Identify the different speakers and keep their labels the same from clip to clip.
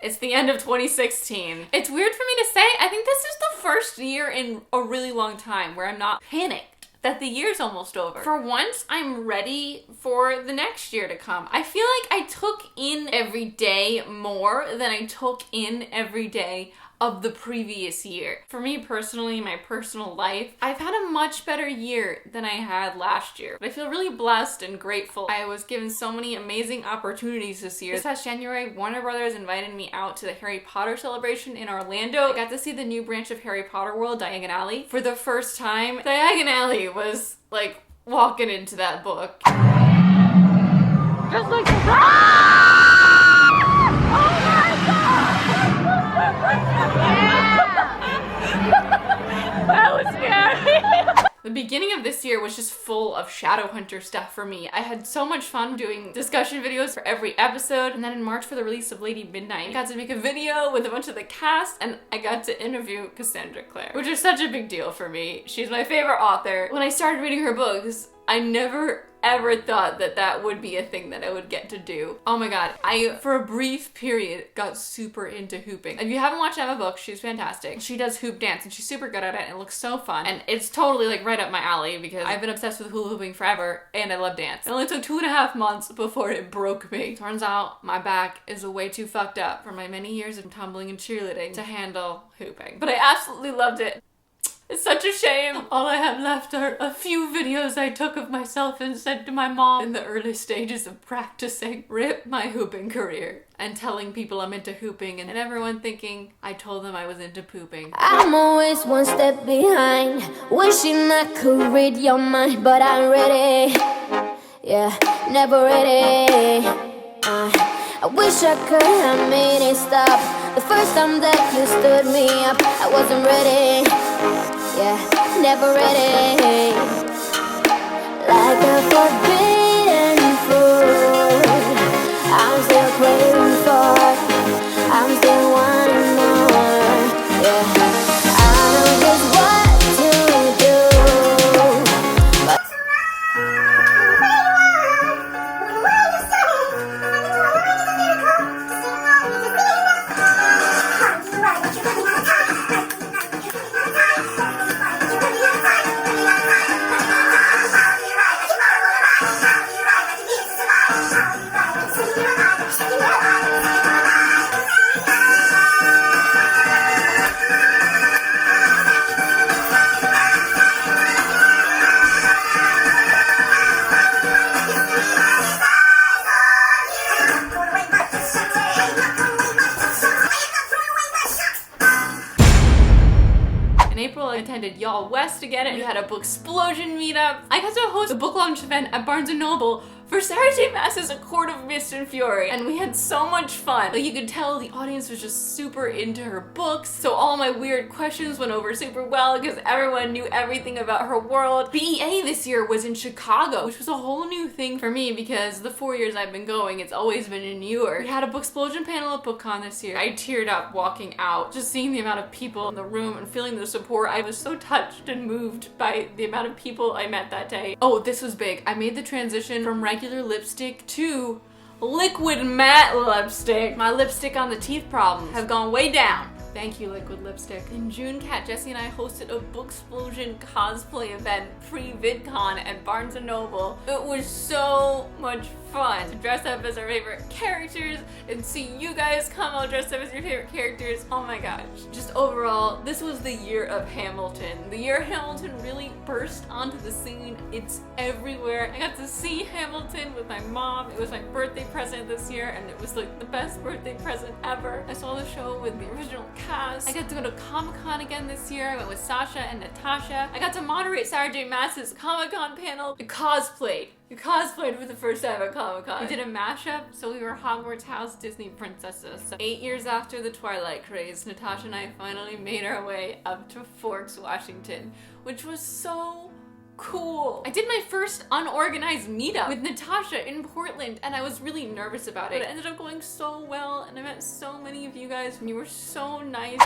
Speaker 1: It's the end of 2016. It's weird for me to say, I think this is the first year in a really long time where I'm not panicked that the year's almost over. For once, I'm ready for the next year to come. I feel like I took in every day more than I took in every day of the previous year. For me personally, my personal life, I've had a much better year than I had last year. I feel really blessed and grateful. I was given so many amazing opportunities this year. This past January, Warner Brothers invited me out to the Harry Potter celebration in Orlando. I got to see the new branch of Harry Potter World, Diagon Alley, for the first time. Diagon Alley was like walking into that book. Just like that was scary. The beginning of this year was just full of Shadowhunter stuff for me. I had so much fun doing discussion videos for every episode, and then in March for the release of Lady Midnight, I got to make a video with a bunch of the cast, and I got to interview Cassandra Clare, which is such a big deal for me. She's my favorite author. When I started reading her books, I never ever thought that that would be a thing that I would get to do. Oh my god, I, for a brief period, got super into hooping. If you haven't watched Emma Books, she's fantastic. She does hoop dance and she's super good at it and it looks so fun. And it's totally like right up my alley because I've been obsessed with hula hooping forever and I love dance. It only took 2.5 months before it broke me. Turns out my back is way too fucked up from my many years of tumbling and cheerleading to handle hooping. But I absolutely loved it. It's such a shame. All I have left are a few videos I took of myself and sent to my mom in the early stages of practicing. Rip my hooping career. And telling people I'm into hooping and everyone thinking I told them I was into pooping.
Speaker 2: I'm always one step behind, wishing I could read your mind, but I'm ready. Yeah, never ready. I wish I could have made it stop the first time that you stood me up. I wasn't ready. Yeah, never ready. Like a forbidden fruit, I'm still craving for, I'm still wanting more. Yeah, I know just what to do, but
Speaker 1: attended Y'all West again and we had a book explosion meetup. I got to host a book launch event at Barnes & Noble for Sarah J. Maas's A Court of Mist and Fury, and we had so much fun. Like, you could tell the audience was just super into her books, so all my weird questions went over super well because everyone knew everything about her world. BEA this year was in Chicago, which was a whole new thing for me because the 4 years I've been going, it's always been in New York. We had a book explosion panel at BookCon this year. I teared up walking out, just seeing the amount of people in the room and feeling the support. I was so touched and moved by the amount of people I met that day. Oh, this was big. I made the transition from regular lipstick to liquid matte lipstick. My lipstick on the teeth problems have gone way down. Thank you, Liquid Lipstick. In June, Kat, Jessie, and I hosted a Book Explosion cosplay event pre-VidCon at Barnes & Noble. It was so much fun to dress up as our favorite characters and see you guys come out dressed up as your favorite characters. Oh my gosh. Just overall, this was the year of Hamilton. The year Hamilton really burst onto the scene. It's everywhere. I got to see Hamilton with my mom. It was my birthday present this year and it was like the best birthday present ever. I saw the show with the original cast. I got to go to Comic-Con again this year. I went with Sasha and Natasha. I got to moderate Sarah J. Maas's Comic-Con panel. I cosplayed for the first time at Comic-Con. We did a mashup, so we were Hogwarts House Disney princesses. So 8 years after the Twilight craze, Natasha and I finally made our way up to Forks, Washington, which was so cool. I did my first unorganized meetup with Natasha in Portland and I was really nervous about it. But it ended up going so well and I met so many of you guys and you were so nice.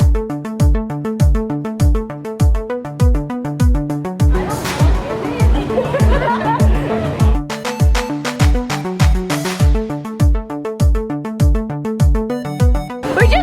Speaker 3: We're just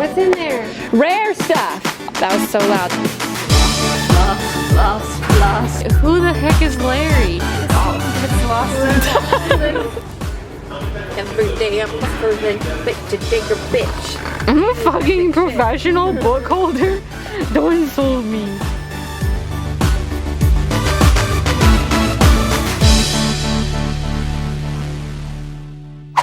Speaker 3: What's in there? Rare stuff. That was so loud. Lost. Who the heck is Larry? It's lost. Every day I'm a bitch. I'm a fucking professional book holder. Don't insult me.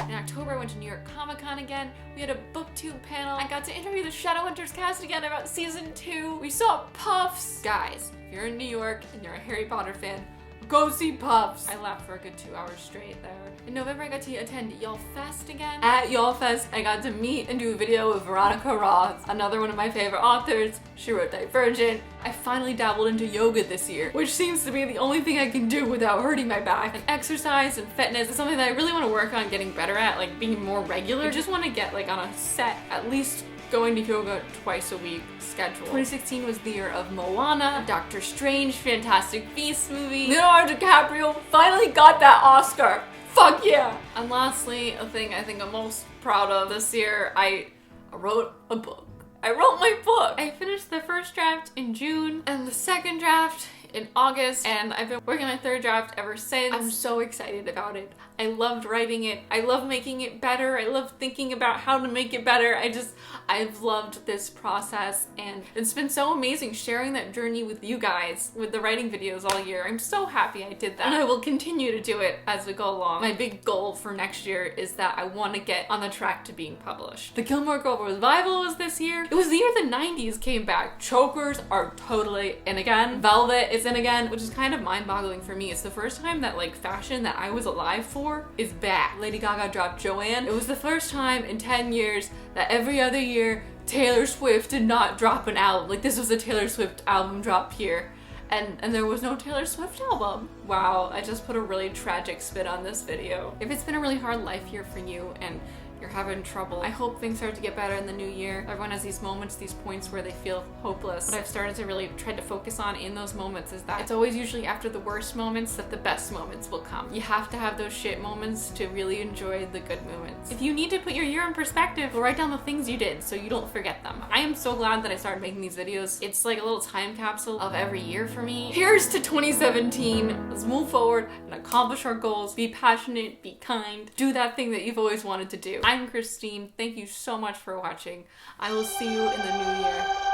Speaker 1: In October, I went to New York Comic-Con again. We had a booktube panel. I got to interview the Shadowhunters cast again about season 2. We saw Puffs. Guys, if you're in New York and you're a Harry Potter fan, go see Puffs. I laughed for a good 2 hours straight there. In November, I got to attend Y'all Fest again. At Y'all Fest, I got to meet and do a video with Veronica Roth, another one of my favorite authors. She wrote Divergent. I finally dabbled into yoga this year, which seems to be the only thing I can do without hurting my back. And exercise and fitness is something that I really want to work on getting better at, like being more regular. I just want to get like on a set, at least going to yoga twice a week schedule. 2016 was the year of Moana, Doctor Strange, Fantastic Beasts movie. Leonardo DiCaprio finally got that Oscar. Fuck yeah! And lastly, a thing I think I'm most proud of this year, I wrote a book. I wrote my book. I finished the first draft in June and the second draft in August, and I've been working on my third draft ever since. I'm so excited about it. I loved writing it. I love making it better. I love thinking about how to make it better. I've loved this process, and it's been so amazing sharing that journey with you guys with the writing videos all year. I'm so happy I did that, and I will continue to do it as we go along. My big goal for next year is that I want to get on the track to being published. The Gilmore Girl revival was this year. It was the year the 90s came back. Chokers are totally in again. Velvet is in again, which is kind of mind-boggling for me. It's the first time that like fashion that I was alive for is back. Lady Gaga dropped Joanne. It was the first time in 10 years that every other year Taylor Swift did not drop an album. Like this was a Taylor Swift album drop here. And there was no Taylor Swift album. Wow, I just put a really tragic spin on this video. If it's been a really hard life year for you and you're having trouble, I hope things start to get better in the new year. Everyone has these moments, these points where they feel hopeless. What I've started to really try to focus on in those moments is that it's always usually after the worst moments that the best moments will come. You have to have those shit moments to really enjoy the good moments. If you need to put your year in perspective, write down the things you did so you don't forget them. I am so glad that I started making these videos. It's like a little time capsule of every year for me. Here's to 2017. Let's move forward and accomplish our goals. Be passionate, be kind, do that thing that you've always wanted to do. I'm Christine. Thank you so much for watching. I will see you in the new year.